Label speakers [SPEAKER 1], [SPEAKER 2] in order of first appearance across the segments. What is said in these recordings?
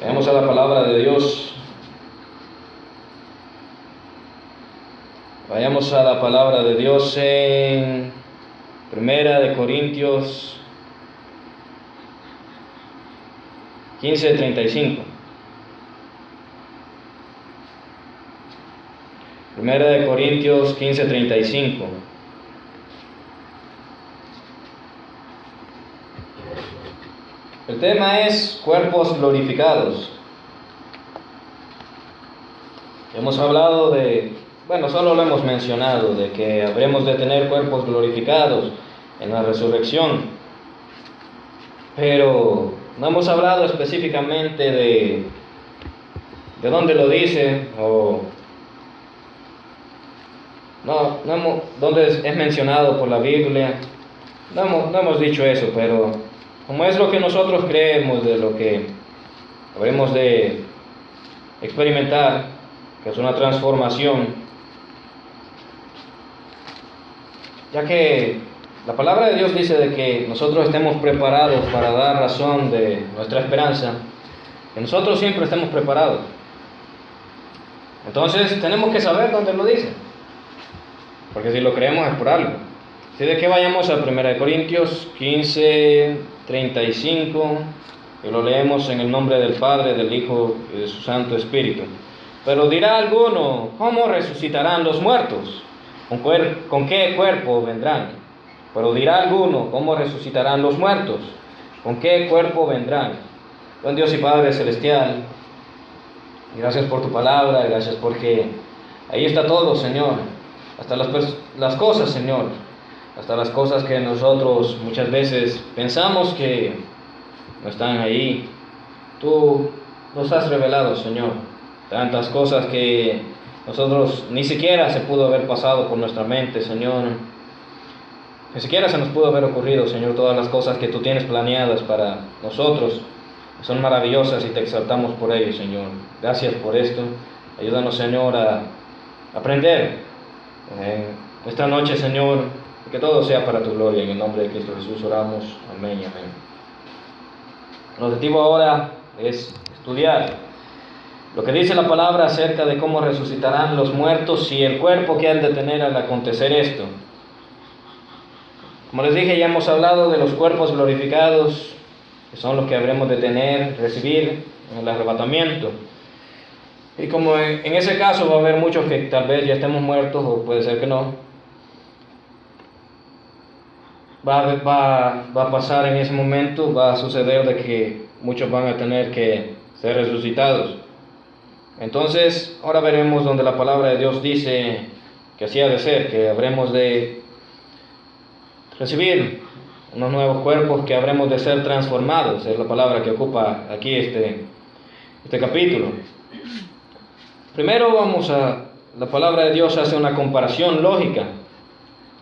[SPEAKER 1] Veamos a la palabra de Dios. Vayamos a la palabra de Dios en Primera de Corintios 15:35. Primera de Corintios 15:35. El tema es cuerpos glorificados. Hemos hablado solo lo hemos mencionado, de que habremos de tener cuerpos glorificados en la resurrección. Pero no hemos hablado específicamente de dónde lo dice, o dónde es mencionado por la Biblia. No hemos dicho eso, pero como es lo que nosotros creemos, de lo que habremos de experimentar, que es una transformación, ya que la palabra de Dios dice de que nosotros estemos preparados para dar razón de nuestra esperanza, que nosotros siempre estemos preparados. Entonces tenemos que saber dónde lo dice, porque si lo creemos es por algo. Así de que vayamos a 1 Corintios 15:35, y lo leemos en el nombre del Padre, del Hijo y de su Santo Espíritu. Pero dirá alguno: ¿cómo resucitarán los muertos? ¿Con qué cuerpo vendrán? Pero dirá alguno: ¿cómo resucitarán los muertos? ¿Con qué cuerpo vendrán? Buen Dios y Padre Celestial, gracias por tu palabra, gracias porque ahí está todo, Señor. Hasta las cosas, Señor, hasta las cosas que nosotros muchas veces pensamos que no están ahí. Tú nos has revelado, Señor, tantas cosas que nosotros ni siquiera se pudo haber pasado por nuestra mente, Señor. Ni siquiera se nos pudo haber ocurrido, Señor, todas las cosas que tú tienes planeadas para nosotros. Son maravillosas y te exaltamos por ello, Señor. Gracias por esto. Ayúdanos, Señor, a aprender esta noche, Señor, que todo sea para tu gloria. En el nombre de Cristo Jesús oramos. Amén y amén. El objetivo ahora es estudiar lo que dice la palabra acerca de cómo resucitarán los muertos y el cuerpo que han de tener al acontecer esto. Como les dije, ya hemos hablado de los cuerpos glorificados, que son los que habremos de tener, recibir en el arrebatamiento. Y como en ese caso va a haber muchos que tal vez ya estemos muertos, o puede ser que no, va a pasar en ese momento, va a suceder de que muchos van a tener que ser resucitados. Entonces, ahora veremos donde la palabra de Dios dice que así ha de ser, que habremos de recibir unos nuevos cuerpos, que habremos de ser transformados. Es la palabra que ocupa aquí este capítulo. Primero la palabra de Dios hace una comparación lógica.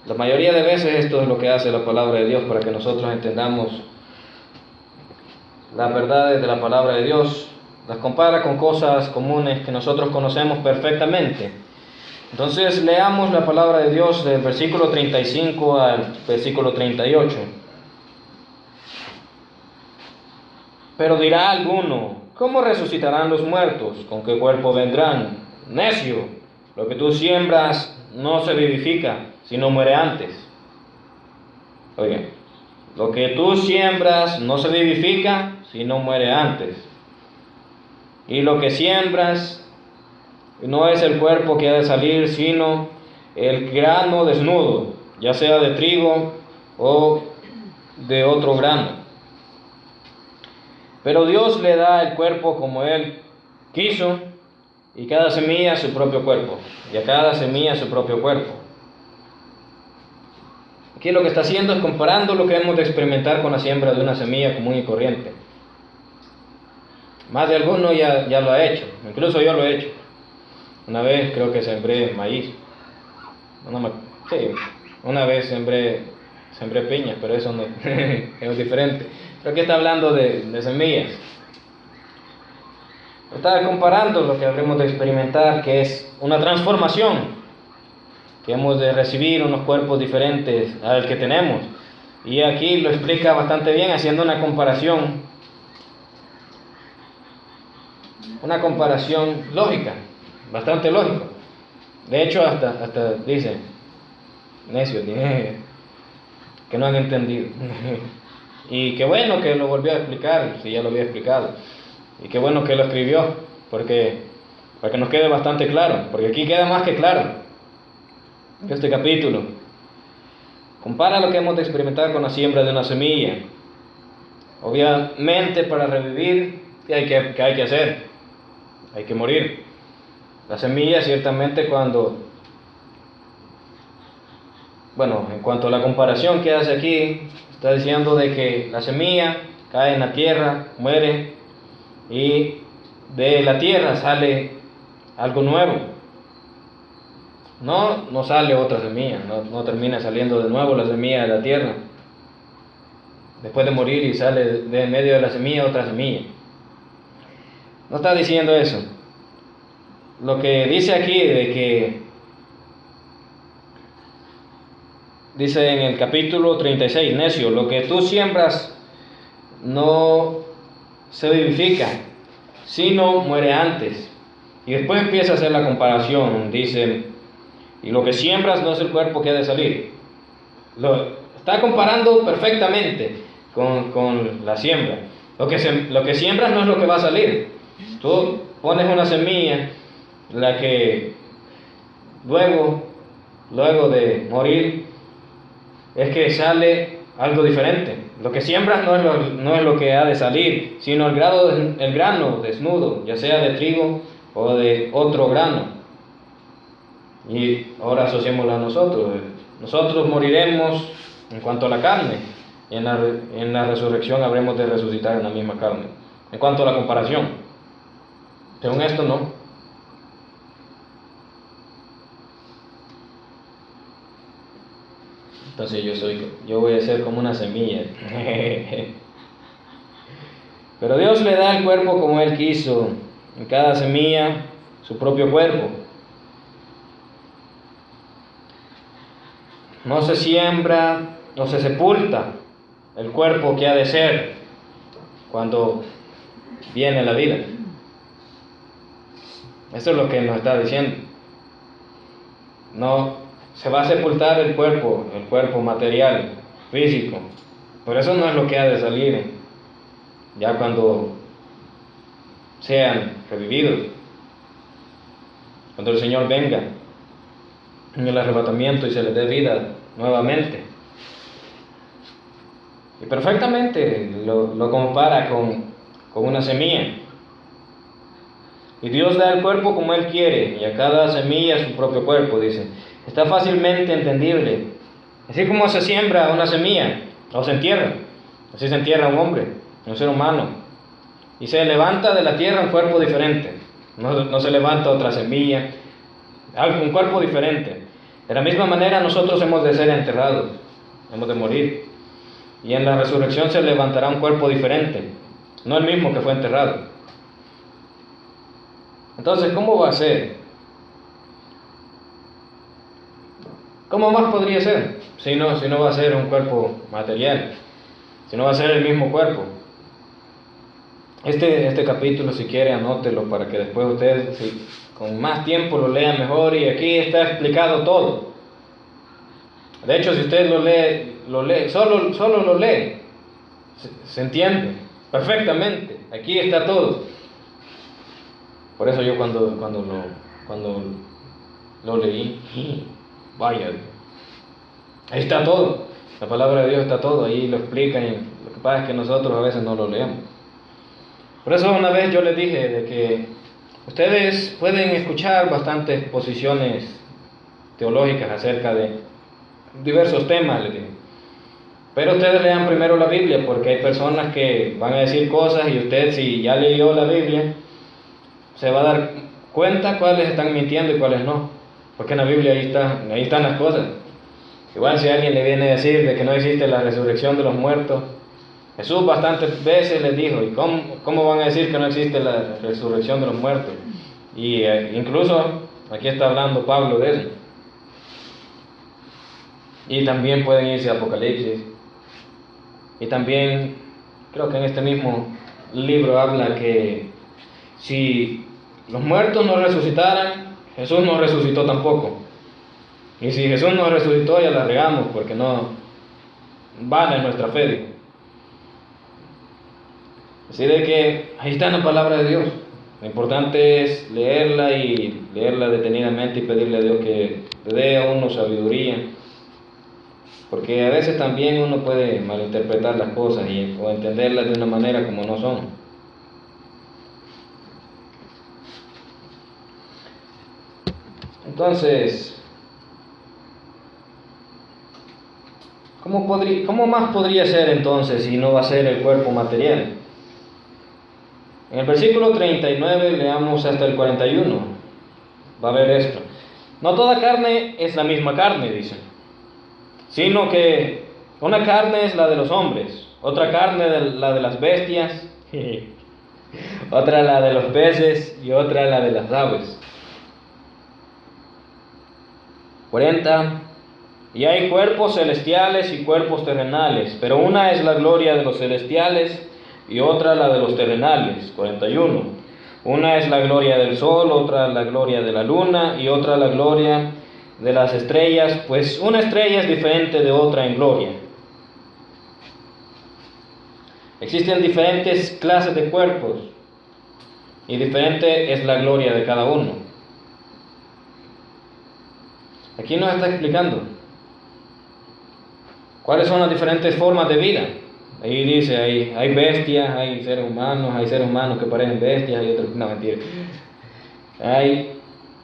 [SPEAKER 1] La mayoría de veces esto es lo que hace la palabra de Dios para que nosotros entendamos las verdades de la palabra de Dios. Las compara con cosas comunes que nosotros conocemos perfectamente. Entonces leamos la palabra de Dios del versículo 35 al versículo 38. Pero dirá alguno: ¿cómo resucitarán los muertos? ¿Con qué cuerpo vendrán? Necio, lo que tú siembras no se vivifica, sino muere antes. Oye, lo que tú siembras no se vivifica, sino muere antes. Y lo que siembras no es el cuerpo que ha de salir, sino el grano desnudo, ya sea de trigo o de otro grano. Pero Dios le da el cuerpo como Él quiso, y cada semilla su propio cuerpo, y a cada semilla su propio cuerpo. Aquí lo que está haciendo es comparando lo que hemos de experimentar con la siembra de una semilla común y corriente. Más de alguno ya lo ha hecho, incluso yo lo he hecho. Una vez creo que sembré maíz. Una vez sembré piñas, pero eso no es diferente. Pero aquí está hablando de semillas. Está comparando lo que habremos de experimentar, que es una transformación, que hemos de recibir unos cuerpos diferentes al que tenemos. Y aquí lo explica bastante bien, haciendo una comparación una comparación lógica, bastante lógica. De hecho, hasta dice, necios, que no han entendido. Y qué bueno que lo volvió a explicar, si ya lo había explicado. Y qué bueno que lo escribió, para que nos quede bastante claro, porque aquí queda más que claro. Este capítulo compara lo que hemos de experimentar con la siembra de una semilla. Obviamente, para revivir, ¿qué hay que hacer? Hay que morir. La semilla, ciertamente, en cuanto a la comparación que hace aquí, está diciendo de que la semilla cae en la tierra, muere, y de la tierra sale algo nuevo. No sale otra semilla, no termina saliendo de nuevo la semilla de la tierra después de morir y sale de en medio de la semilla otra semilla. No está diciendo eso. Lo que dice aquí de que dice en el capítulo 36, necio, lo que tú siembras no se vivifica, sino muere antes. Y después empieza a hacer la comparación, dice, y lo que siembras no es el cuerpo que ha de salir. Lo está comparando perfectamente con la siembra. Lo que siembras no es lo que va a salir. Tú pones una semilla, la que luego de morir, es que sale algo diferente. Lo que siembras no es lo que ha de salir, sino el grano desnudo, ya sea de trigo o de otro grano. Y ahora asociémoslo a nosotros. Nosotros moriremos en cuanto a la carne, y en la resurrección habremos de resucitar en la misma carne. En cuanto a la comparación, según esto no. Entonces yo voy a ser como una semilla. Pero Dios le da el cuerpo como Él quiso, en cada semilla su propio cuerpo. No se siembra, no se sepulta el cuerpo que ha de ser cuando viene la vida. Eso es lo que nos está diciendo. No se va a sepultar el cuerpo material, físico. Por eso no es lo que ha de salir ya cuando sean revividos, cuando el Señor venga en el arrebatamiento y se les dé vida nuevamente. Y perfectamente lo compara con una semilla. Y Dios da el cuerpo como Él quiere, y a cada semilla su propio cuerpo, dice. Está fácilmente entendible. Así como se siembra una semilla, o se entierra, así se entierra un hombre, un ser humano. Y se levanta de la tierra un cuerpo diferente. No se levanta otra semilla, un cuerpo diferente. De la misma manera nosotros hemos de ser enterrados, hemos de morir. Y en la resurrección se levantará un cuerpo diferente, no el mismo que fue enterrado. Entonces, ¿cómo va a ser? ¿Cómo más podría ser? Si no va a ser un cuerpo material, si no va a ser el mismo cuerpo. Este capítulo, si quiere, anótelo para que después usted, con más tiempo, lo lea mejor, y aquí está explicado todo. De hecho, si usted lo lee, solo lo lee, se entiende perfectamente. Aquí está todo. Por eso yo cuando lo leí, vaya, ahí está todo. La palabra de Dios está todo, ahí lo explican, y lo que pasa es que nosotros a veces no lo leemos. Por eso una vez yo les dije de que ustedes pueden escuchar bastantes posiciones teológicas acerca de diversos temas, les digo. Pero ustedes lean primero la Biblia, porque hay personas que van a decir cosas y usted, si ya leyó la Biblia, se va a dar cuenta cuáles están mintiendo y cuáles no. Porque en la Biblia ahí están las cosas. Igual si alguien le viene a decir de que no existe la resurrección de los muertos, Jesús bastantes veces les dijo, ¿y cómo van a decir que no existe la resurrección de los muertos? Y incluso aquí está hablando Pablo de eso. Y también pueden irse a Apocalipsis. Y también creo que en este mismo libro habla que Si los muertos no resucitaran, Jesús no resucitó tampoco. Y si Jesús no resucitó, ya la regamos, porque no vana es nuestra fe, digo. Así de que ahí está la palabra de Dios. Lo importante es leerla y leerla detenidamente y pedirle a Dios que le dé a uno sabiduría. Porque a veces también uno puede malinterpretar las cosas o entenderlas de una manera como no son. Entonces, ¿cómo más podría ser entonces si no va a ser el cuerpo material? En el versículo 39 leamos hasta el 41. Va a ver esto. No toda carne es la misma carne, dice, sino que una carne es la de los hombres, otra carne la de las bestias, otra la de los peces y otra la de las aves. 40. Y hay cuerpos celestiales y cuerpos terrenales, pero una es la gloria de los celestiales y otra la de los terrenales. 41. Una es la gloria del sol, otra la gloria de la luna y otra la gloria de las estrellas, pues una estrella es diferente de otra en gloria. Existen diferentes clases de cuerpos y diferente es la gloria de cada uno. Aquí nos está explicando cuáles son las diferentes formas de vida. Ahí dice, hay bestias, hay seres humanos que parecen bestias, hay otros, no, mentira.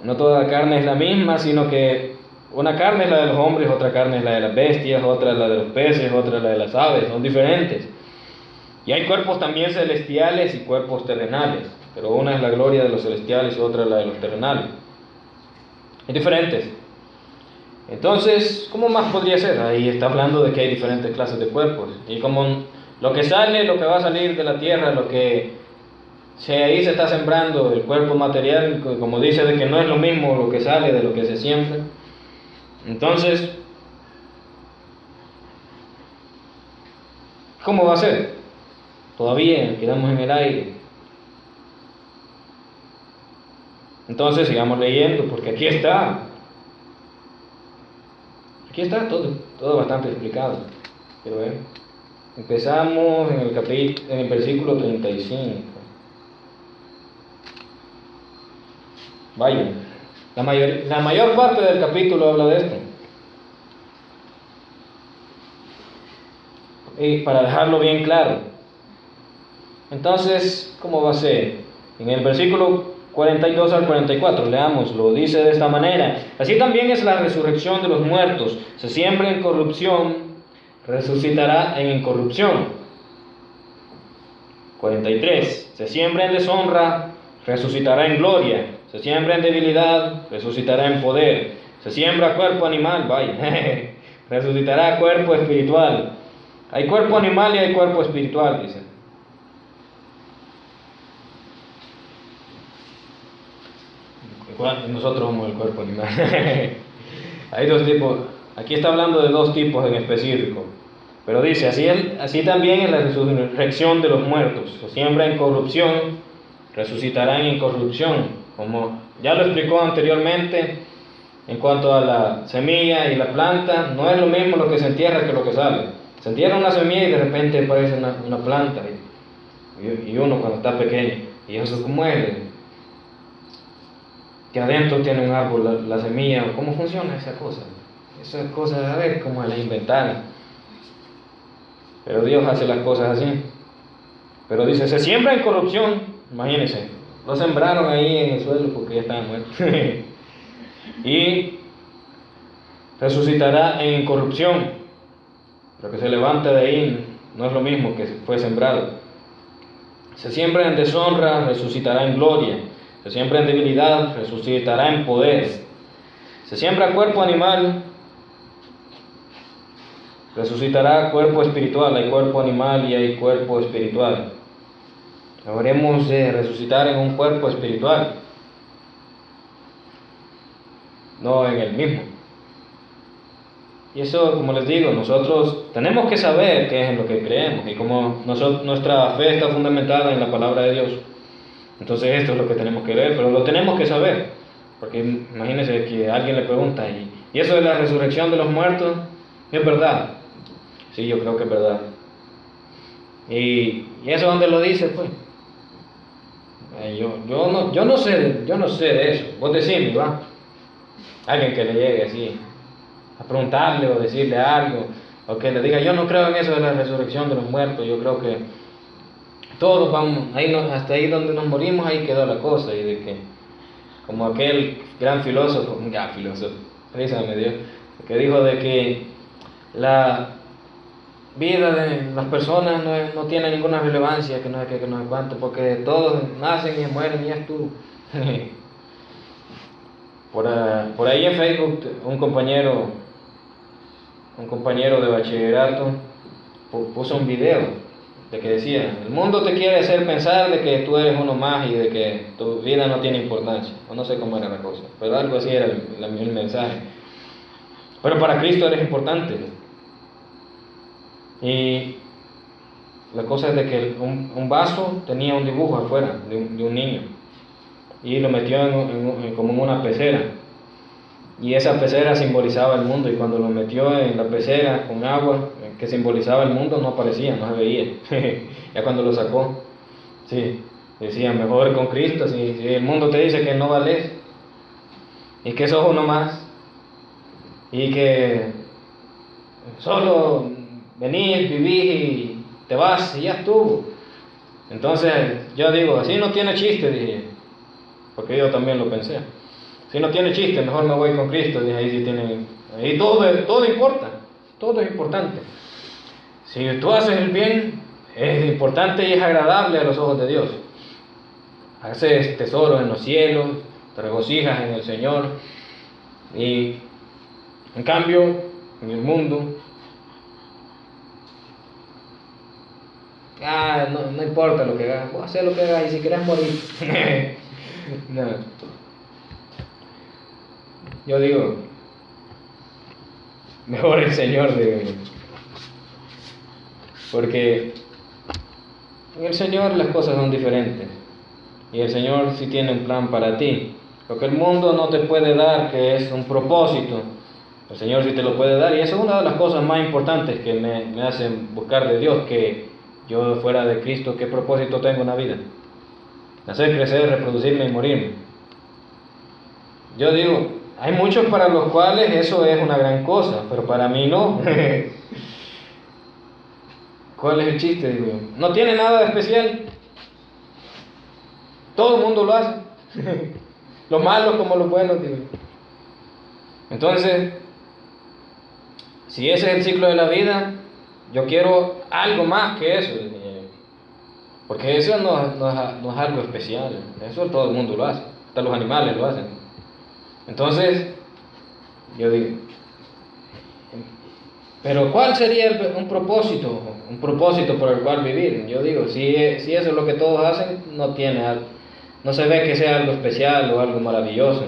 [SPEAKER 1] No toda carne es la misma, sino que una carne es la de los hombres, otra carne es la de las bestias, otra es la de los peces, otra es la de las aves, son diferentes. Y hay cuerpos también celestiales y cuerpos terrenales, pero una es la gloria de los celestiales y otra es la de los terrenales. Es diferentes. Entonces, ¿cómo más podría ser? Ahí está hablando de que hay diferentes clases de cuerpos. Y como lo que sale, lo que va a salir de la tierra, ahí se está sembrando el cuerpo material, como dice, de que no es lo mismo lo que sale de lo que se siembra. Entonces, ¿cómo va a ser? Todavía quedamos en el aire. Entonces, sigamos leyendo, porque aquí está todo bastante explicado. Pero empezamos en el versículo 35. Vaya, la mayor parte del capítulo habla de esto. Y para dejarlo bien claro. Entonces, ¿cómo va a ser? En el versículo 42 al 44, leámoslo, dice de esta manera: así también es la resurrección de los muertos, se siembra en corrupción, resucitará en incorrupción. 43, se siembra en deshonra, resucitará en gloria, se siembra en debilidad, resucitará en poder, se siembra cuerpo animal, vaya, resucitará cuerpo espiritual. Hay cuerpo animal y hay cuerpo espiritual, dice. Nosotros somos el cuerpo animal. Hay dos tipos. Aquí está hablando de dos tipos en específico. Pero dice, así también es la resurrección de los muertos. Se siembra en corrupción, resucitarán en incorrupción. Como ya lo explicó anteriormente, en cuanto a la semilla y la planta, no es lo mismo lo que se entierra que lo que sale. Se entierra una semilla y de repente aparece una planta. Y uno cuando está pequeño. ¿Y eso cómo es? Que adentro tiene un árbol, la semilla. ¿Cómo funciona esa cosa? Esa cosa, a ver cómo la inventaron. Pero Dios hace las cosas así. Pero dice, se siembra en corrupción. Imagínense, lo sembraron ahí en el suelo porque ya estaban muertos. Y resucitará en incorrupción. Lo que se levanta de ahí no es lo mismo que fue sembrado. Se siembra en deshonra, resucitará en gloria. Se siembra en debilidad, resucitará en poder. Se siembra cuerpo animal, resucitará cuerpo espiritual. Hay cuerpo animal y hay cuerpo espiritual. Habremos de resucitar en un cuerpo espiritual, no en el mismo. Y eso, como les digo, nosotros tenemos que saber qué es en lo que creemos. Y como nuestra fe está fundamentada en la palabra de Dios, Entonces esto es lo que tenemos que ver, pero lo tenemos que saber. Porque imagínense que alguien le pregunta, ¿y eso de la resurrección de los muertos es verdad? Sí, yo creo que es verdad. ¿Y eso dónde lo dice, pues? Yo no sé de eso. Vos decime, va. Alguien que le llegue así a preguntarle o decirle algo, o que le diga, yo no creo en eso de la resurrección de los muertos, yo creo que todos vamos, hasta ahí donde nos morimos, ahí quedó la cosa, y de que, como aquel gran filósofo, risa me dio, que dijo de que la vida de las personas no tiene ninguna relevancia, que nos aguante, porque todos nacen y mueren y ya estuvo. Por ahí en Facebook, un compañero de bachillerato puso un video de que decía, el mundo te quiere hacer pensar de que tú eres uno más y de que tu vida no tiene importancia, o no sé cómo era la cosa, pero algo así era el mensaje. Pero para Cristo eres importante. Y la cosa es de que un vaso tenía un dibujo afuera de un niño, y lo metió como en una pecera, y esa pecera simbolizaba el mundo, y cuando lo metió en la pecera con agua que simbolizaba el mundo, no aparecía, no se veía. Ya cuando lo sacó, sí, decía, mejor con Cristo. Si el mundo te dice que no vales y que sos uno más y que solo venís, vivís y te vas y ya estuvo, entonces yo digo, así no tiene chiste, dije, porque yo también lo pensé. Si no tiene chiste, mejor me voy con Cristo. Dije, ahí sí tiene, ahí todo importa, todo es importante. Si tú haces el bien, es importante y es agradable a los ojos de Dios. Haces tesoros en los cielos, te regocijas en el Señor. Y en cambio, en el mundo, no importa lo que hagas, vos haces lo que hagas y si querés morir. No. Yo digo, mejor el Señor, digo yo. Porque en el Señor las cosas son diferentes. Y el Señor sí tiene un plan para ti. Lo que el mundo no te puede dar, que es un propósito, el Señor sí te lo puede dar. Y eso es una de las cosas más importantes que me hacen buscar de Dios, que yo fuera de Cristo, ¿qué propósito tengo en la vida? Nacer, crecer, reproducirme y morirme. Yo digo, hay muchos para los cuales eso es una gran cosa, pero para mí no. ¿Cuál es el chiste? Digo, no tiene nada de especial. Todo el mundo lo hace. Los malos como los buenos, digo. Entonces, si ese es el ciclo de la vida, yo quiero algo más que eso. Porque eso no es algo especial. Eso todo el mundo lo hace. Hasta los animales lo hacen. Entonces, yo digo, pero ¿cuál sería un propósito? Un propósito por el cual vivir. Yo digo, si eso es lo que todos hacen, no se ve que sea algo especial o algo maravilloso.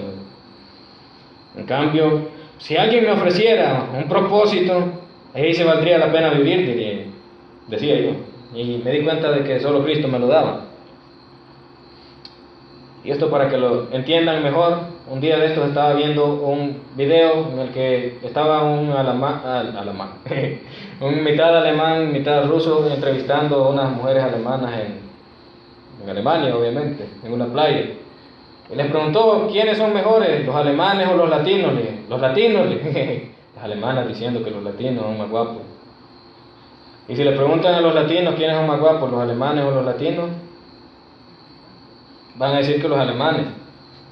[SPEAKER 1] En cambio, si alguien me ofreciera un propósito, ahí se valdría la pena vivir, decía yo. Y me di cuenta de que solo Cristo me lo daba. Y esto para que lo entiendan mejor, un día de estos estaba viendo un video en el que estaba un mitad alemán, mitad ruso, entrevistando a unas mujeres alemanas en Alemania, obviamente, en una playa. Y les preguntó, ¿quiénes son mejores, los alemanes o los latinos? Los latinos, las alemanas diciendo que los latinos son más guapos. Y si le preguntan a los latinos quiénes son más guapos, los alemanes o los latinos, van a decir que los alemanes.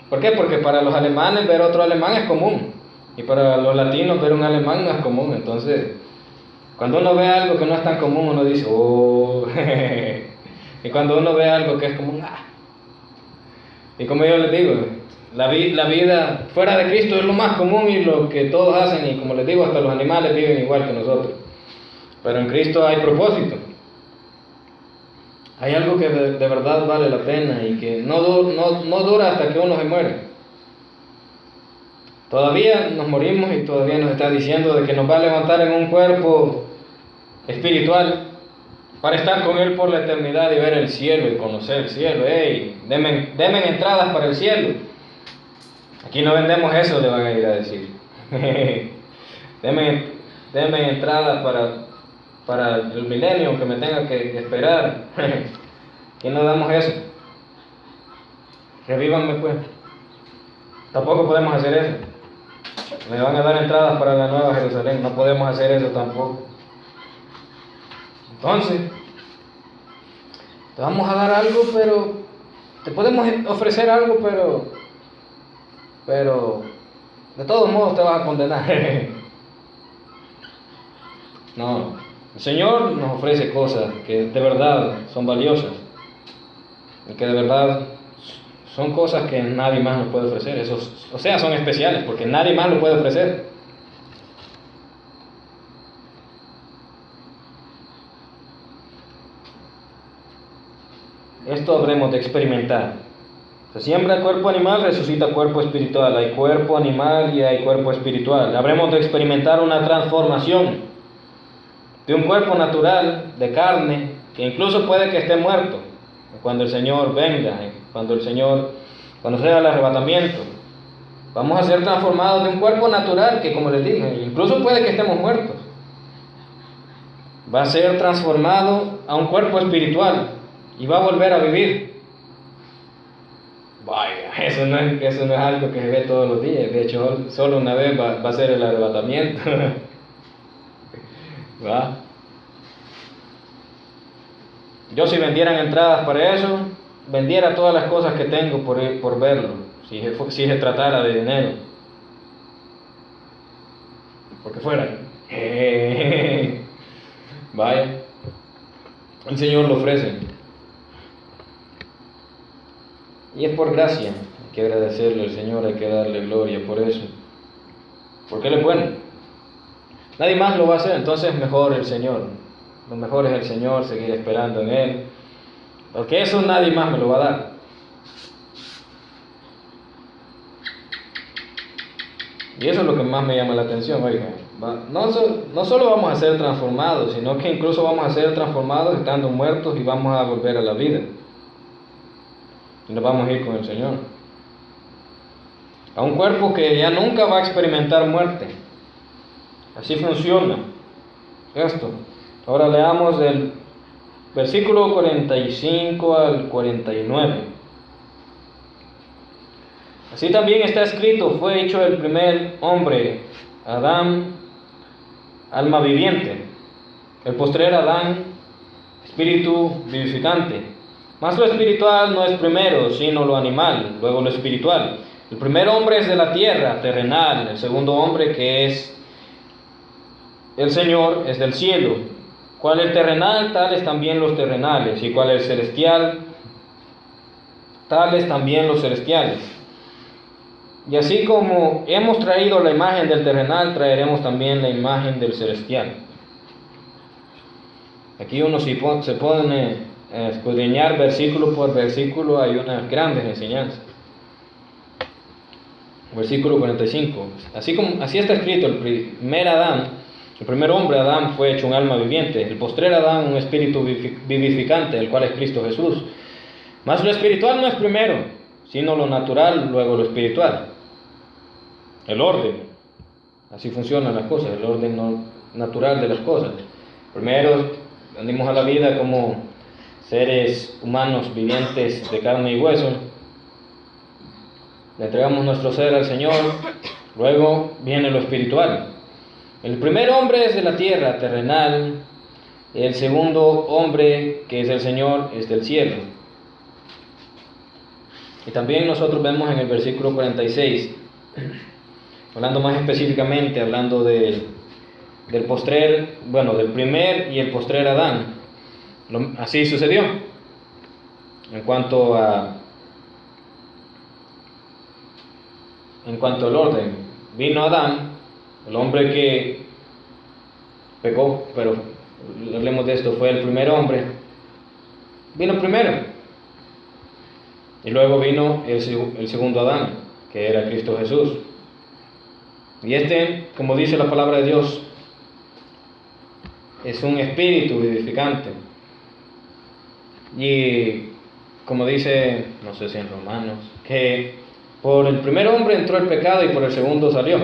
[SPEAKER 1] ¿Por qué? Porque para los alemanes ver otro alemán es común, y para los latinos ver un alemán no es común. Entonces, cuando uno ve algo que no es tan común, uno dice, oh, y cuando uno ve algo que es común, Y como yo les digo, la vida fuera de Cristo es lo más común y lo que todos hacen, y como les digo, hasta los animales viven igual que nosotros. Pero en Cristo hay propósito. Hay algo que de verdad vale la pena y que no dura hasta que uno se muere. Todavía nos morimos y todavía nos está diciendo de que nos va a levantar en un cuerpo espiritual, para estar con Él por la eternidad y ver el cielo y conocer el cielo. ¡Ey! Denme entradas para el cielo. Aquí no vendemos eso, le van a ir a decir. Denme entradas para el milenio que me tenga que esperar. Aquí no damos eso. Revívanme pues. Tampoco podemos hacer eso. Me van a dar entradas para la Nueva Jerusalén. No podemos hacer eso tampoco. Entonces, te vamos a dar algo, pero te podemos ofrecer algo, pero de todos modos te vas a condenar. No, el Señor nos ofrece cosas que de verdad son valiosas y que de verdad son cosas que nadie más nos puede ofrecer. O sea, son especiales porque nadie más lo puede ofrecer. Esto habremos de experimentar. Se siembra cuerpo animal, resucita cuerpo espiritual. Hay cuerpo animal y hay cuerpo espiritual. Habremos de experimentar una transformación de un cuerpo natural, de carne, que incluso puede que esté muerto, cuando el Señor venga, cuando sea el arrebatamiento. Vamos a ser transformados de un cuerpo natural que, como les dije, incluso puede que estemos muertos. Va a ser transformado a un cuerpo espiritual y va a volver a vivir. Vaya, eso no es algo que se ve todos los días. De hecho, solo una vez va a ser el arrebatamiento. ¿Va? Yo, si vendieran entradas para eso, vendiera todas las cosas que tengo por verlo, si se tratara de dinero. Porque fuera. Vaya, el Señor lo ofrece. Y es por gracia. Hay que agradecerle al Señor, hay que darle gloria por eso. Porque Él es bueno. Nadie más lo va a hacer, entonces mejor el Señor. Lo mejor es el Señor, seguir esperando en Él. Porque eso nadie más me lo va a dar. Y eso es lo que más me llama la atención, oiga. No solo vamos a ser transformados, sino que incluso vamos a ser transformados estando muertos y vamos a volver a la vida. Y nos vamos a ir con el Señor. A un cuerpo que ya nunca va a experimentar muerte. Así funciona esto. Ahora leamos del versículo 45 al 49. Así también está escrito: fue hecho el primer hombre, Adán, alma viviente; el postrer Adán, espíritu vivificante. Mas lo espiritual no es primero, sino lo animal, luego lo espiritual. El primer hombre es de la tierra, terrenal; el segundo hombre, que es el Señor, es del cielo. Cual el terrenal, tales también los terrenales; y cual el celestial, tales también los celestiales. Y así como hemos traído la imagen del terrenal, traeremos también la imagen del celestial. Aquí uno se pone a escudriñar versículo por versículo, hay unas grandes enseñanzas. Versículo 45. Así está escrito: el primer Adán, el primer hombre Adán, fue hecho un alma viviente; el postrer Adán, un espíritu vivificante, el cual es Cristo Jesús. Mas lo espiritual no es primero, sino lo natural, luego lo espiritual. El orden, así funcionan las cosas, el orden natural de las cosas. Primero venimos a la vida como seres humanos vivientes de carne y hueso, le entregamos nuestro ser al Señor, luego viene lo espiritual. El primer hombre es de la tierra, terrenal; el segundo hombre, que es el Señor, es del cielo. Y también nosotros vemos en el versículo 46, hablando más específicamente, hablando del postrer, del primer y el postrer Adán. Así sucedió. En cuanto al orden, vino Adán, el hombre que pecó, pero hablemos de esto, fue el primer hombre, vino primero. Y luego vino el segundo Adán, que era Cristo Jesús. Y como dice la palabra de Dios, es un espíritu vivificante. Y como dice, no sé si en Romanos, que por el primer hombre entró el pecado y por el segundo salió,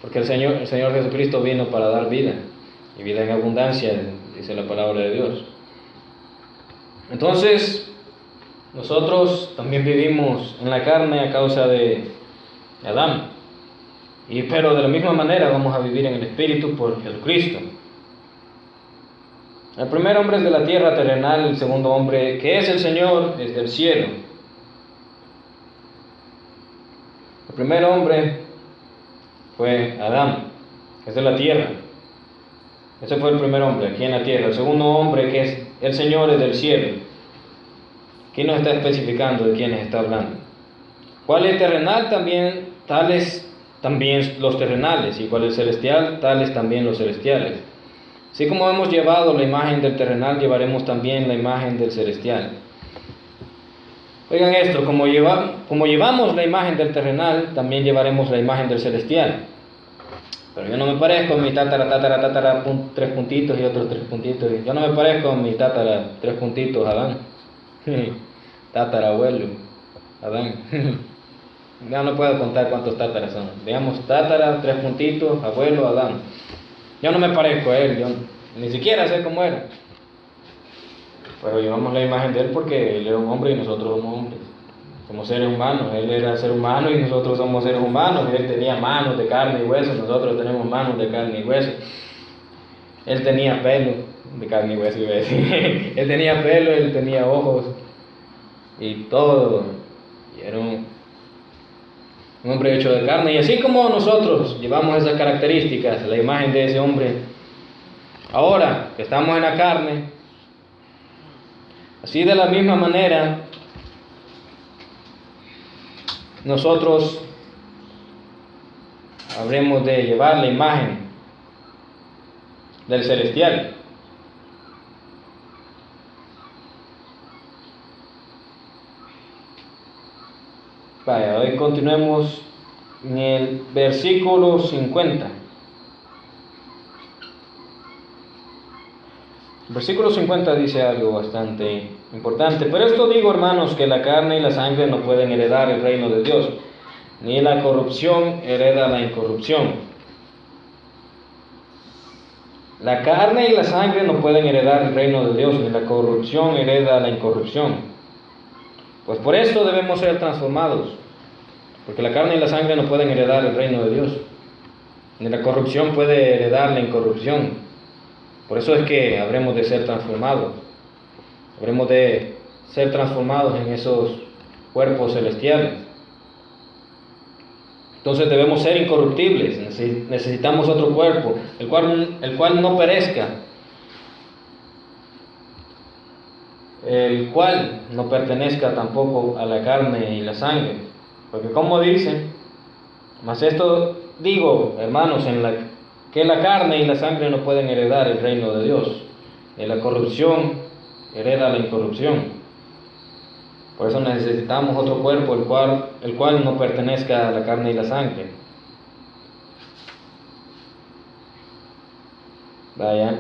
[SPEAKER 1] porque el Señor Jesucristo vino para dar vida, y vida en abundancia, dice la palabra de Dios. Entonces, nosotros también vivimos en la carne a causa de Adán, pero de la misma manera vamos a vivir en el Espíritu por Jesucristo. El primer hombre es de la tierra terrenal, el segundo hombre, que es el Señor, es del cielo. El primer hombre fue Adán, que es de la tierra. Ese fue el primer hombre aquí en la tierra. El segundo hombre, que es el Señor, es del cielo. Aquí nos está especificando de quiénes está hablando. ¿Cuál es terrenal? Tales también los terrenales, y cuál es celestial, tales también los celestiales. Así como hemos llevado la imagen del terrenal, llevaremos también la imagen del celestial. Oigan esto, como llevamos la imagen del terrenal, también llevaremos la imagen del celestial. Pero yo no me parezco a mi tatara, 3 puntitos y otros 3 puntitos. Yo no me parezco a mi tatara, 3 puntitos, Adán. Tatarabuelo, Adán. Ya no puedo contar cuántos tátaras son. Digamos, tátara, 3 puntitos, abuelo, Adán. Yo no me parezco a él, yo ni siquiera sé cómo era. Pero llevamos la imagen de él porque él era un hombre y nosotros somos hombres. Somos seres humanos, él era ser humano y nosotros somos seres humanos. Él tenía manos de carne y hueso, nosotros tenemos manos de carne y hueso. Él tenía pelo de carne y hueso, iba a decir. Él tenía pelo, él tenía ojos y todo. Y era un hombre hecho de carne. Y así como nosotros llevamos esas características, la imagen de ese hombre, ahora que estamos en la carne, así de la misma manera, nosotros habremos de llevar la imagen del celestial. Vaya, hoy continuemos en el versículo 50. El versículo 50 dice algo bastante importante. Pero esto digo, hermanos, que la carne y la sangre no pueden heredar el reino de Dios, ni la corrupción hereda la incorrupción. La carne y la sangre no pueden heredar el reino de Dios, ni la corrupción hereda la incorrupción. Pues por esto debemos ser transformados, porque la carne y la sangre no pueden heredar el reino de Dios, ni la corrupción puede heredar la incorrupción. Por eso es que habremos de ser transformados, habremos de ser transformados en esos cuerpos celestiales. Entonces debemos ser incorruptibles, necesitamos otro cuerpo, el cual no perezca, el cual no pertenezca tampoco a la carne y la sangre. Porque como dicen, mas esto digo, hermanos, que la carne y la sangre no pueden heredar el reino de Dios, ni la corrupción hereda la incorrupción. Por eso necesitamos otro cuerpo, el cual no pertenezca a la carne y la sangre. Vaya.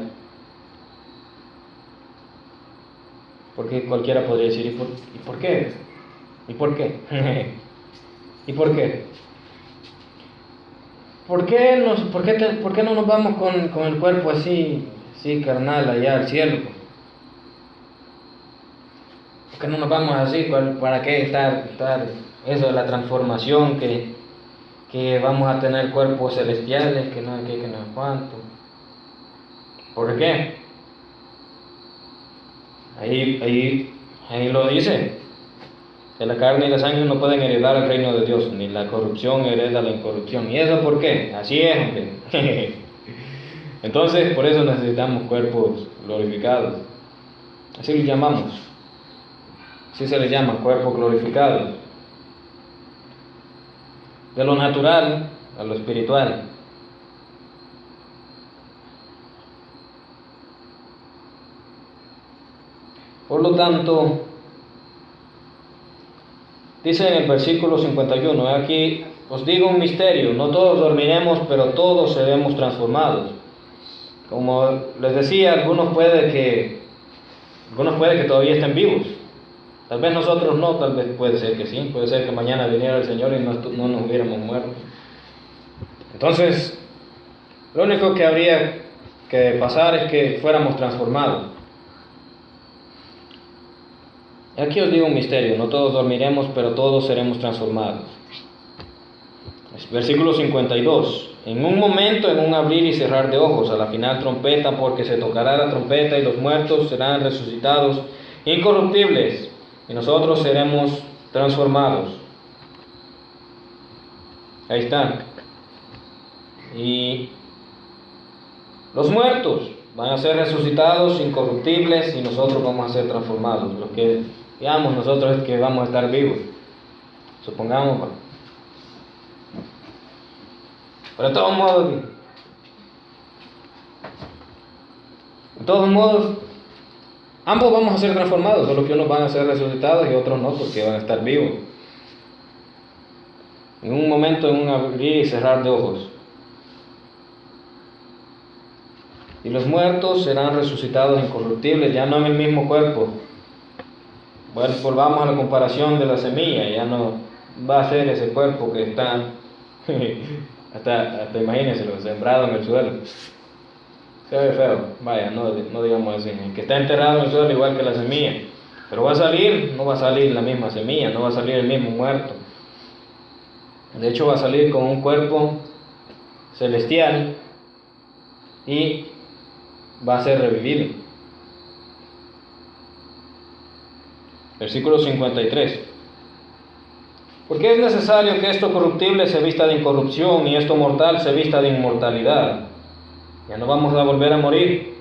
[SPEAKER 1] Porque cualquiera podría decir, ¿y por qué? ¿Y por qué? ¿Y por qué? ¿Por qué no nos vamos con el cuerpo así carnal allá al cielo? ¿Por qué no nos vamos así? ¿Para qué estar eso de la transformación, que vamos a tener cuerpos celestiales, que no es cuánto? ¿Por qué? Ahí lo dice, que la carne y la sangre no pueden heredar el reino de Dios, ni la corrupción hereda la incorrupción. ¿Y eso por qué? Así es, hombre. Entonces, por eso necesitamos cuerpos glorificados. Así los llamamos. Así se les llama, cuerpos glorificados. De lo natural a lo espiritual. Por lo tanto, dice en el versículo 51, aquí os digo un misterio, no todos dormiremos, pero todos seremos transformados. Como les decía, algunos puede que Algunos puede que todavía estén vivos. Tal vez nosotros no, tal vez puede ser que sí. Puede ser que mañana viniera el Señor y no nos hubiéramos muerto. Entonces, lo único que habría que pasar es que fuéramos transformados. Aquí os digo un misterio: no todos dormiremos, pero todos seremos transformados. Versículo 52. En un momento, en un abrir y cerrar de ojos, a la final trompeta, porque se tocará la trompeta y los muertos serán resucitados incorruptibles, y nosotros seremos transformados. Ahí están. Y los muertos van a ser resucitados incorruptibles y nosotros vamos a ser transformados. Lo que digamos nosotros es que vamos a estar vivos. Supongamos. Pero de todos modos, ambos vamos a ser transformados, solo que unos van a ser resucitados y otros no, porque van a estar vivos. En un momento, en un abrir y cerrar de ojos. Y los muertos serán resucitados incorruptibles, ya no en el mismo cuerpo. Bueno, volvamos a la comparación de la semilla, ya no va a ser ese cuerpo que está, hasta imagínenselo, sembrado en el suelo. Se ve feo, vaya, no digamos así, que está enterrado en el suelo igual que la semilla. Pero va a salir, no va a salir la misma semilla, no va a salir el mismo muerto. De hecho va a salir con un cuerpo celestial y va a ser revivido. Versículo 53. Porque es necesario que esto corruptible se vista de incorrupción y esto mortal se vista de inmortalidad. Ya no vamos a volver a morir.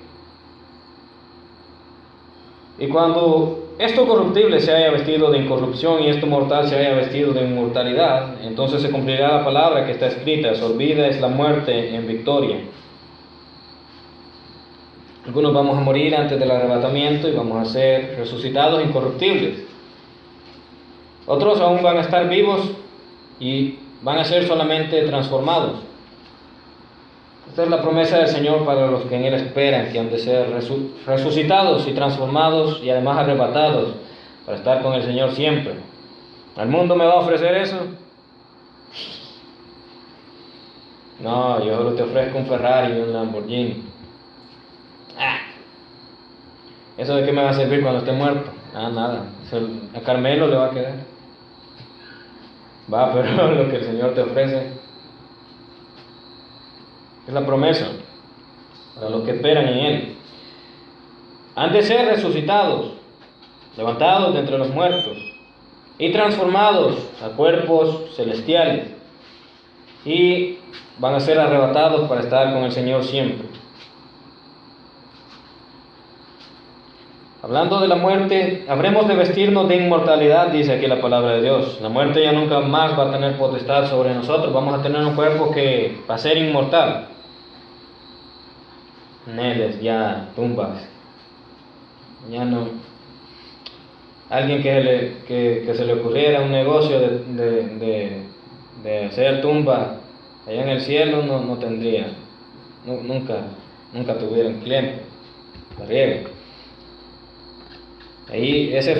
[SPEAKER 1] Y cuando esto corruptible se haya vestido de incorrupción y esto mortal se haya vestido de inmortalidad, entonces se cumplirá la palabra que está escrita: sorbida es la muerte en victoria. Algunos vamos a morir antes del arrebatamiento y vamos a ser resucitados incorruptibles. Otros aún van a estar vivos y van a ser solamente transformados. Esta es la promesa del Señor para los que en Él esperan, que han de ser resucitados y transformados y además arrebatados para estar con el Señor siempre. ¿Al mundo me va a ofrecer eso? No, yo solo te ofrezco un Ferrari y un Lamborghini. ¿Eso de qué me va a servir cuando esté muerto? Nada. A Carmelo le va a quedar. Pero lo que el Señor te ofrece es la promesa para los que esperan en Él. Han de ser resucitados, levantados de entre los muertos y transformados a cuerpos celestiales, y van a ser arrebatados para estar con el Señor siempre. Hablando de la muerte, habremos de vestirnos de inmortalidad, dice aquí la palabra de Dios. La muerte ya nunca más va a tener potestad sobre nosotros. Vamos a tener un cuerpo que va a ser inmortal. Neles, ya tumbas. Ya no. Alguien que se le ocurriera un negocio de hacer tumba allá en el cielo no tendría. Nunca tuvieron cliente. La riega. Ahí ese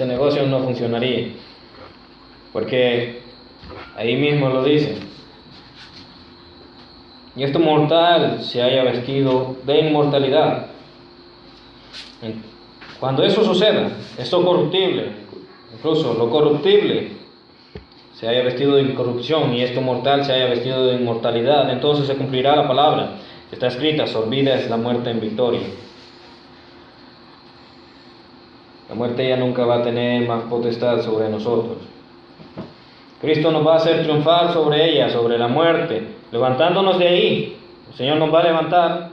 [SPEAKER 1] negocio no funcionaría, porque ahí mismo lo dice: y esto mortal se haya vestido de inmortalidad. Cuando eso suceda, esto corruptible, incluso lo corruptible, se haya vestido de incorrupción y esto mortal se haya vestido de inmortalidad, entonces se cumplirá la palabra que está escrita: sorbida es la muerte en victoria. La muerte ya nunca va a tener más potestad sobre nosotros. Cristo nos va a hacer triunfar sobre ella, sobre la muerte, levantándonos de ahí. El Señor nos va a levantar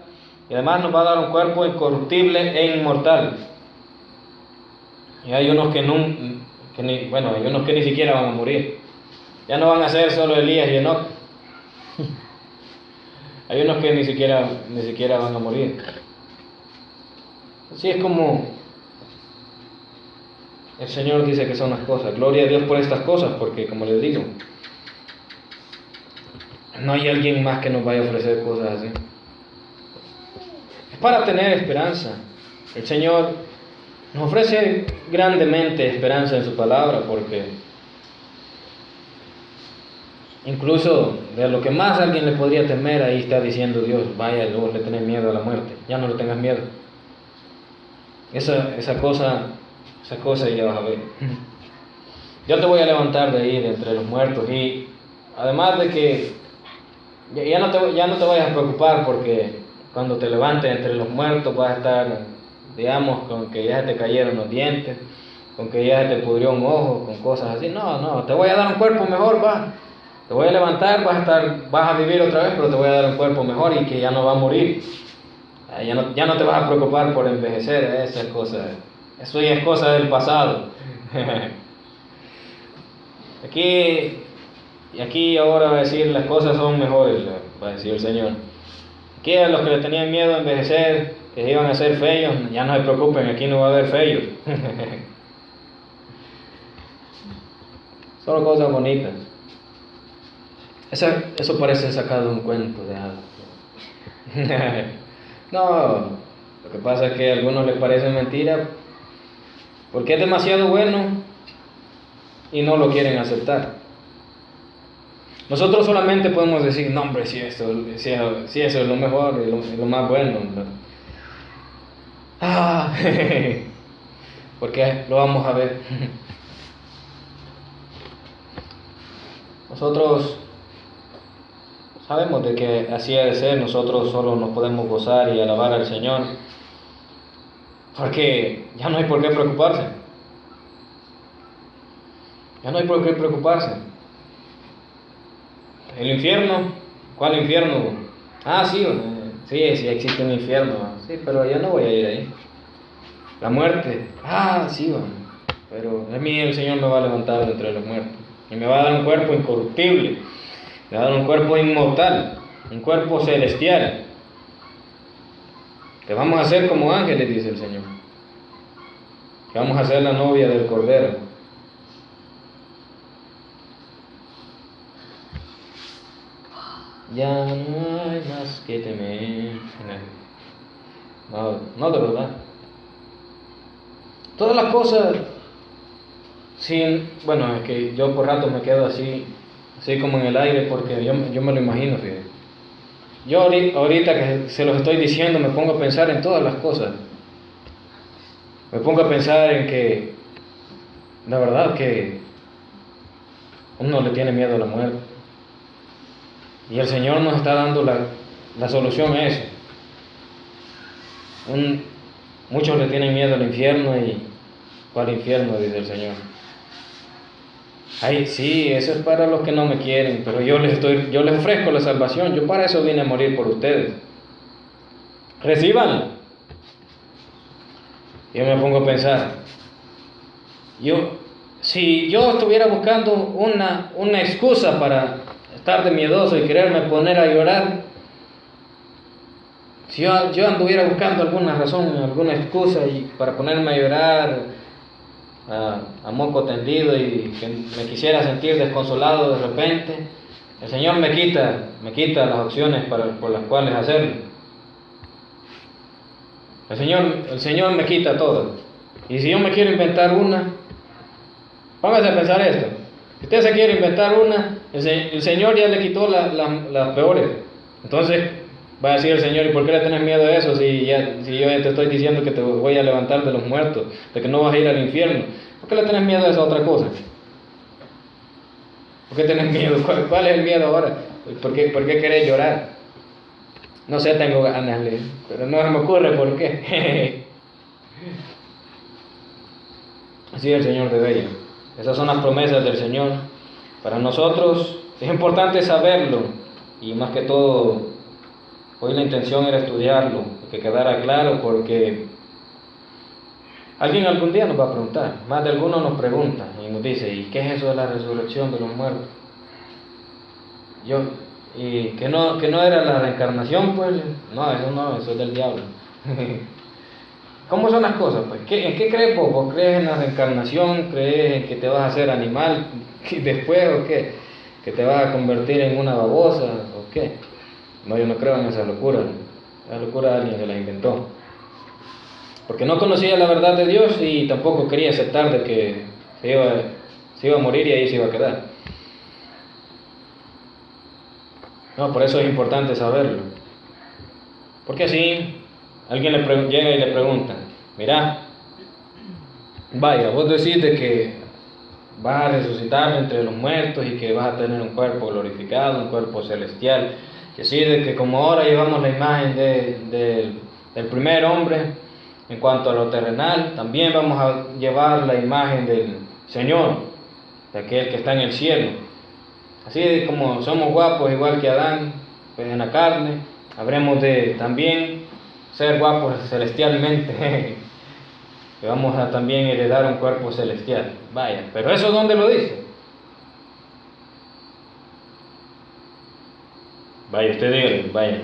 [SPEAKER 1] y además nos va a dar un cuerpo incorruptible e inmortal. Y hay unos que ni siquiera van a morir. Ya no van a ser solo Elías y Enoc. Hay unos que ni siquiera van a morir. Así es como el Señor dice que son las cosas. Gloria a Dios por estas cosas, porque como les digo, no hay alguien más que nos vaya a ofrecer cosas así. Es para tener esperanza. El Señor nos ofrece grandemente esperanza en su palabra, porque incluso de lo que más alguien le podría temer, ahí está diciendo Dios: vaya, luego le tenés miedo a la muerte, ya no le tengas miedo. Esa cosa ya vas a ver. Yo te voy a levantar de ahí, de entre los muertos, y además de que ya no te vayas a preocupar, porque cuando te levantes entre los muertos vas a estar, digamos, con que ya te cayeron los dientes, con que ya te pudrió un ojo, con cosas así. No, te voy a dar un cuerpo mejor, va. Te voy a levantar, vas a vivir otra vez, pero te voy a dar un cuerpo mejor y que ya no va a morir. Ya no te vas a preocupar por envejecer, esas cosas. Eso ya es cosa del pasado. Aquí ahora va a decir: las cosas son mejores, va a decir el Señor. Aquí a los que le tenían miedo a envejecer, que iban a ser feos, ya no se preocupen, aquí no va a haber feos. Solo cosas bonitas. Eso parece sacado de un cuento de algo. No, lo que pasa es que a algunos les parece mentira, porque es demasiado bueno y no lo quieren aceptar. Nosotros solamente podemos decir: no, hombre, si eso es lo mejor y lo más bueno, porque lo vamos a ver. Nosotros sabemos de que así ha de ser. Nosotros solo nos podemos gozar y alabar al Señor, porque ya no hay por qué preocuparse. Ya no hay por qué preocuparse. El infierno, ¿cuál infierno? Sí existe un infierno. Sí, pero ya no voy a ir ahí. La muerte, sí, pero a mí el Señor me va a levantar de entre los muertos y me va a dar un cuerpo incorruptible, me va a dar un cuerpo inmortal, un cuerpo celestial, que vamos a ser como ángeles, dice el Señor, que vamos a ser la novia del Cordero. Ya no hay más que temer. No, de verdad. Todas las cosas, bueno, es que yo por rato me quedo así como en el aire, porque yo me lo imagino, fíjate. Yo ahorita que se los estoy diciendo, me pongo a pensar en todas las cosas. Me pongo a pensar en que, la verdad, que uno le tiene miedo a la muerte. Y el Señor nos está dando la solución a eso. Muchos le tienen miedo al infierno, y ¿cuál infierno?, dice el Señor. Ay, sí, eso es para los que no me quieren, pero yo les ofrezco la salvación. Yo para eso vine a morir por ustedes. Recíbanla. Yo me pongo a pensar, si yo estuviera buscando una excusa para estar de miedoso y quererme poner a llorar, si yo anduviera buscando alguna razón, alguna excusa para ponerme a llorar a moco tendido, y que me quisiera sentir desconsolado de repente, el Señor me quita las opciones por las cuales hacerlo. El Señor me quita todo. Y si yo me quiero inventar una, póngase a pensar esto: si usted se quiere inventar una, el Señor ya le quitó las peores. Entonces va a decir el Señor: ¿y por qué le tenés miedo a eso si yo ya te estoy diciendo que te voy a levantar de los muertos, de que no vas a ir al infierno? ¿Por qué le tenés miedo a esa otra cosa? ¿Por qué tenés miedo? ¿Cuál es el miedo ahora? ¿Por qué querés llorar? No sé, tengo ganas, pero no se me ocurre por qué. Así es el Señor de bello. Esas son las promesas del Señor. Para nosotros es importante saberlo, y más que todo, hoy la intención era estudiarlo, que quedara claro, porque alguien algún día nos va a preguntar. Más de alguno nos pregunta y nos dice: ¿y qué es eso de la resurrección de los muertos? Y que no era la reencarnación, pues no, eso es del diablo. ¿Cómo son las cosas? Pues, ¿en qué crees vos? ¿Vos crees en la reencarnación? ¿Crees en que te vas a hacer animal después, o qué? ¿Que te vas a convertir en una babosa o qué? No, yo no creo en esa locura. Esa locura alguien se la inventó. porque no conocía la verdad de Dios y tampoco quería aceptar de que se iba a morir y ahí se iba a quedar. No, por eso es importante saberlo. Porque así alguien llega y le pregunta, mira, vaya, vos decís de que vas a resucitar entre los muertos y que vas a tener un cuerpo glorificado, un cuerpo celestial, que sí, de que como ahora llevamos la imagen del primer hombre en cuanto a lo terrenal, también vamos a llevar la imagen del Señor, de aquel que está en el cielo. Así como somos guapos igual que Adán, pues en la carne, habremos de también ser guapos celestialmente, que vamos a también heredar un cuerpo celestial. Vaya, pero ¿eso dónde lo dice? Vaya, usted dígale, vaya,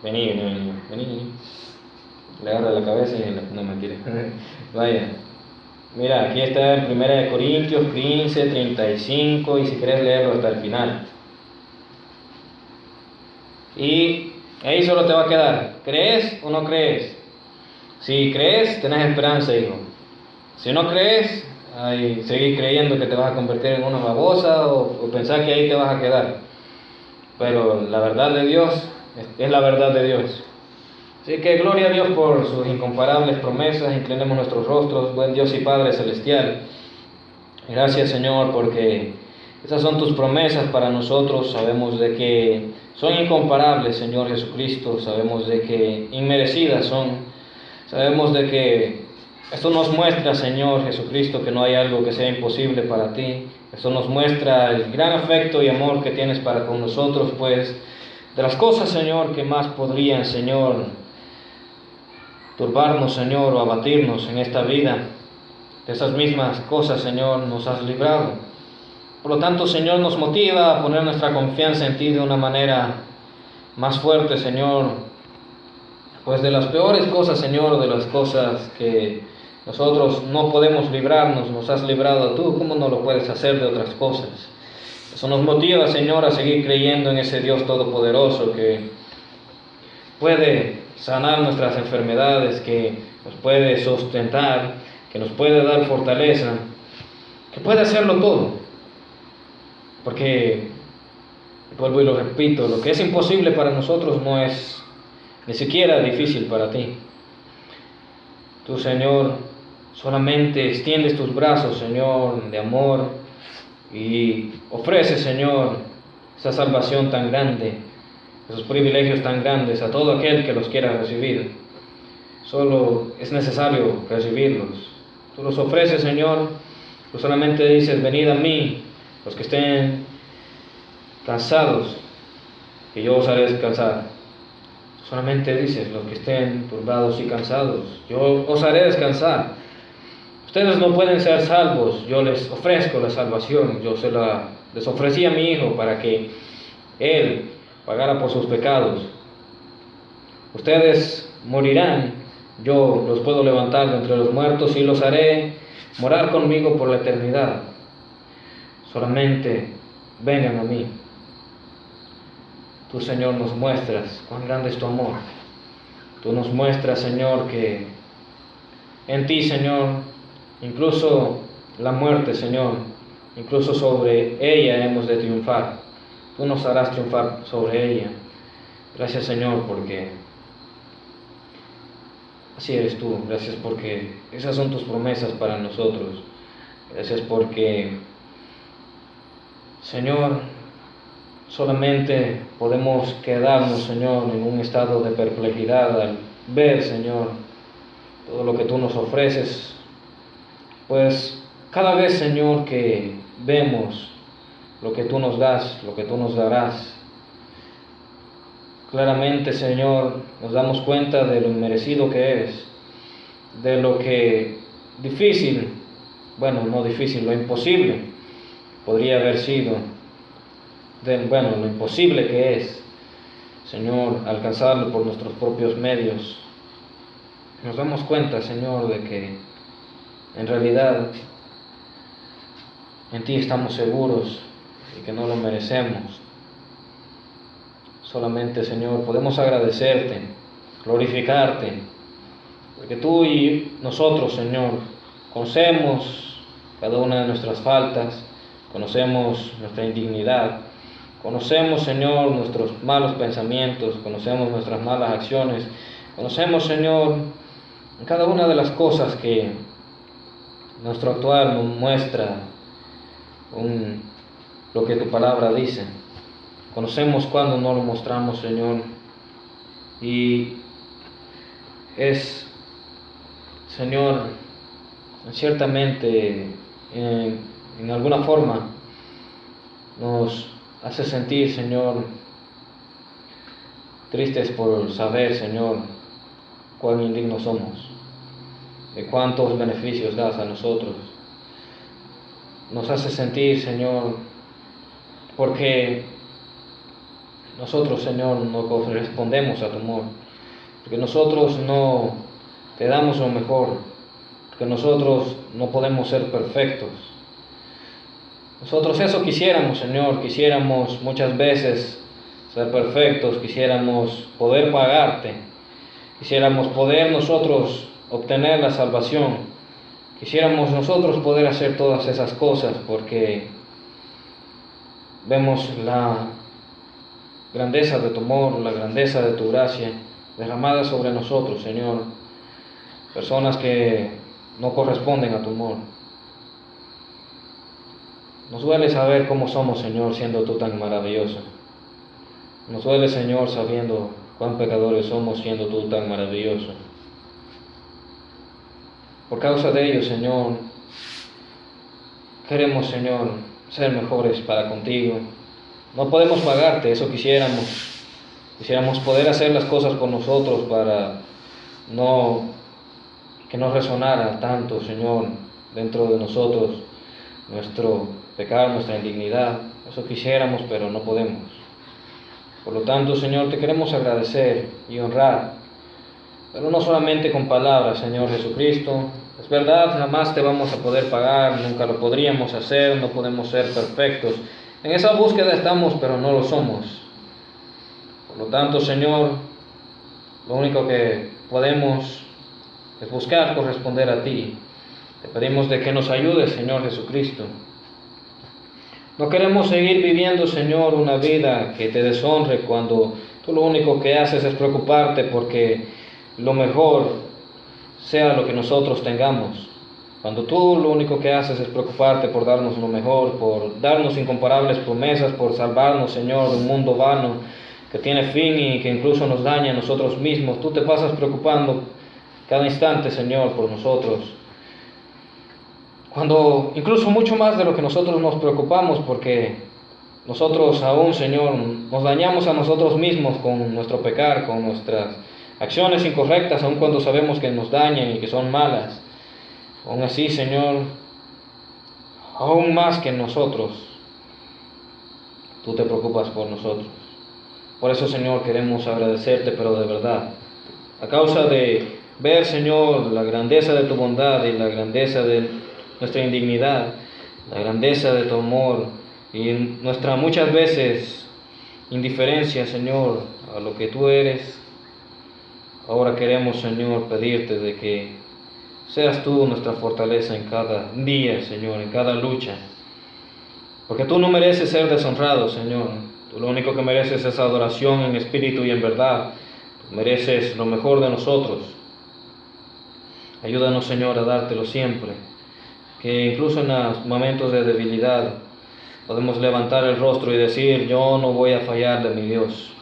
[SPEAKER 1] vení. Le agarra la cabeza y no mentira. Vaya, mira, aquí está en 1 Corintios 15, 35, y si querés leerlo hasta el final. Y ahí solo te va a quedar, ¿crees o no crees? Si crees, tenés esperanza, hijo. Si no crees, seguís creyendo que te vas a convertir en una babosa o pensar que ahí te vas a quedar. Pero la verdad de Dios es la verdad de Dios. Así que gloria a Dios por sus incomparables promesas. Inclinemos nuestros rostros, buen Dios y Padre Celestial. Gracias, Señor, porque esas son tus promesas para nosotros. Sabemos de que son incomparables, Señor Jesucristo. Sabemos de que inmerecidas son. Sabemos de que esto nos muestra, Señor Jesucristo, que no hay algo que sea imposible para ti. Esto nos muestra el gran afecto y amor que tienes para con nosotros, pues de las cosas, Señor, que más podrían, Señor, turbarnos, Señor, o abatirnos en esta vida, de esas mismas cosas, Señor, nos has librado. Por lo tanto, Señor, nos motiva a poner nuestra confianza en ti de una manera más fuerte, Señor, pues de las peores cosas, Señor, de las cosas que nosotros no podemos librarnos, nos has librado tú. ¿Cómo no lo puedes hacer de otras cosas? Eso nos motiva, Señor, a seguir creyendo en ese Dios todopoderoso que puede sanar nuestras enfermedades, que nos puede sustentar, que nos puede dar fortaleza, que puede hacerlo todo. Porque, vuelvo y lo repito, lo que es imposible para nosotros no es ni siquiera difícil para ti. Tú, Señor, solamente extiendes tus brazos, Señor, de amor y ofreces, Señor, esa salvación tan grande, esos privilegios tan grandes a todo aquel que los quiera recibir. Solo es necesario recibirlos. Tú los ofreces, Señor. Tú solamente dices, venid a mí, los que estén cansados, que yo os haré descansar. Solamente dices, los que estén turbados y cansados, yo os haré descansar. Ustedes no pueden ser salvos, yo les ofrezco la salvación. Yo les ofrecí a mi Hijo para que Él pagara por sus pecados. Ustedes morirán, yo los puedo levantar de entre los muertos y los haré morar conmigo por la eternidad. Solamente vengan a mí. Tú, Señor, nos muestras cuán grande es tu amor. Tú nos muestras, Señor, que en ti, Señor, incluso la muerte, Señor, incluso sobre ella hemos de triunfar. Tú nos harás triunfar sobre ella. Gracias, Señor, porque así eres tú. Gracias porque esas son tus promesas para nosotros. Gracias porque, Señor, solamente podemos quedarnos, Señor, en un estado de perplejidad al ver, Señor, todo lo que tú nos ofreces. Pues cada vez, Señor, que vemos lo que tú nos das, lo que tú nos darás, claramente, Señor, nos damos cuenta de lo inmerecido que es, de lo que difícil, bueno, no difícil, lo imposible podría haber sido, lo imposible que es, Señor, alcanzarlo por nuestros propios medios. Nos damos cuenta, Señor, de que en realidad en ti estamos seguros y que no lo merecemos. Solamente, Señor, podemos agradecerte, glorificarte, porque tú y nosotros, Señor, conocemos cada una de nuestras faltas, conocemos nuestra indignidad, conocemos, Señor, nuestros malos pensamientos, conocemos nuestras malas acciones, conocemos, Señor, cada una de las cosas que nuestro actuar nos muestra lo que tu palabra dice. Conocemos cuando no lo mostramos, Señor, y es, Señor, ciertamente en alguna forma nos hace sentir, Señor, tristes por saber, Señor, cuán indignos somos, de cuántos beneficios das a nosotros. Nos hace sentir, Señor, porque nosotros, Señor, no correspondemos a tu amor, porque nosotros no te damos lo mejor, porque nosotros no podemos ser perfectos. Nosotros eso quisiéramos, Señor, quisiéramos muchas veces ser perfectos, quisiéramos poder pagarte, quisiéramos poder nosotros obtener la salvación, quisiéramos nosotros poder hacer todas esas cosas, porque vemos la grandeza de tu amor, la grandeza de tu gracia derramada sobre nosotros, Señor, personas que no corresponden a tu amor. Nos duele saber cómo somos, Señor, siendo tú tan maravilloso. Nos duele, Señor, sabiendo cuán pecadores somos, siendo tú tan maravilloso. Por causa de ello, Señor, queremos, Señor, ser mejores para contigo. No podemos pagarte, eso quisiéramos. Quisiéramos poder hacer las cosas por nosotros para que no resonara tanto, Señor, dentro de nosotros nuestro pecado, nuestra indignidad. Eso quisiéramos, pero no podemos. Por lo tanto, Señor, te queremos agradecer y honrar, pero no solamente con palabras, Señor Jesucristo. Es verdad, jamás te vamos a poder pagar, nunca lo podríamos hacer, no podemos ser perfectos. En esa búsqueda estamos, pero no lo somos. Por lo tanto, Señor, lo único que podemos es buscar corresponder a ti. Te pedimos de que nos ayudes, Señor Jesucristo. No queremos seguir viviendo, Señor, una vida que te deshonre cuando tú lo único que haces es preocuparte porque lo mejor sea lo que nosotros tengamos. Cuando tú lo único que haces es preocuparte por darnos lo mejor, por darnos incomparables promesas, por salvarnos, Señor, de un mundo vano que tiene fin y que incluso nos daña a nosotros mismos. Tú te pasas preocupando cada instante, Señor, por nosotros. Cuando incluso mucho más de lo que nosotros nos preocupamos, porque nosotros aún, Señor, nos dañamos a nosotros mismos con nuestro pecar, con nuestras acciones incorrectas, aun cuando sabemos que nos dañan y que son malas. Aún así, Señor, aún más que nosotros, tú te preocupas por nosotros. Por eso, Señor, queremos agradecerte, pero de verdad, a causa de ver, Señor, la grandeza de tu bondad y la grandeza de nuestra indignidad, la grandeza de tu amor y nuestra muchas veces indiferencia, Señor, a lo que tú eres. Ahora queremos, Señor, pedirte de que seas tú nuestra fortaleza en cada día, Señor, en cada lucha. Porque tú no mereces ser deshonrado, Señor. Tú lo único que mereces es adoración en espíritu y en verdad. Tú mereces lo mejor de nosotros. Ayúdanos, Señor, a dártelo siempre. Que incluso en los momentos de debilidad podemos levantar el rostro y decir: yo no voy a fallarle a mi Dios.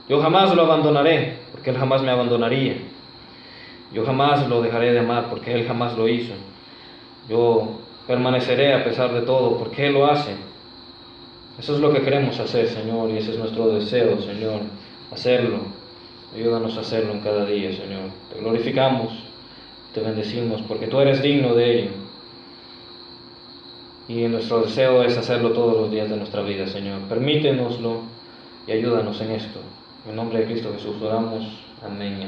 [SPEAKER 1] Yo jamás lo abandonaré, porque Él jamás me abandonaría. Yo jamás lo dejaré de amar, porque Él jamás lo hizo. Yo permaneceré a pesar de todo, porque Él lo hace. Eso es lo que queremos hacer, Señor, y ese es nuestro deseo, Señor, hacerlo. Ayúdanos a hacerlo en cada día, Señor. Te glorificamos, te bendecimos, porque tú eres digno de ello. Y nuestro deseo es hacerlo todos los días de nuestra vida, Señor. Permítenoslo y ayúdanos en esto. En el nombre de Cristo Jesús oramos. Amén.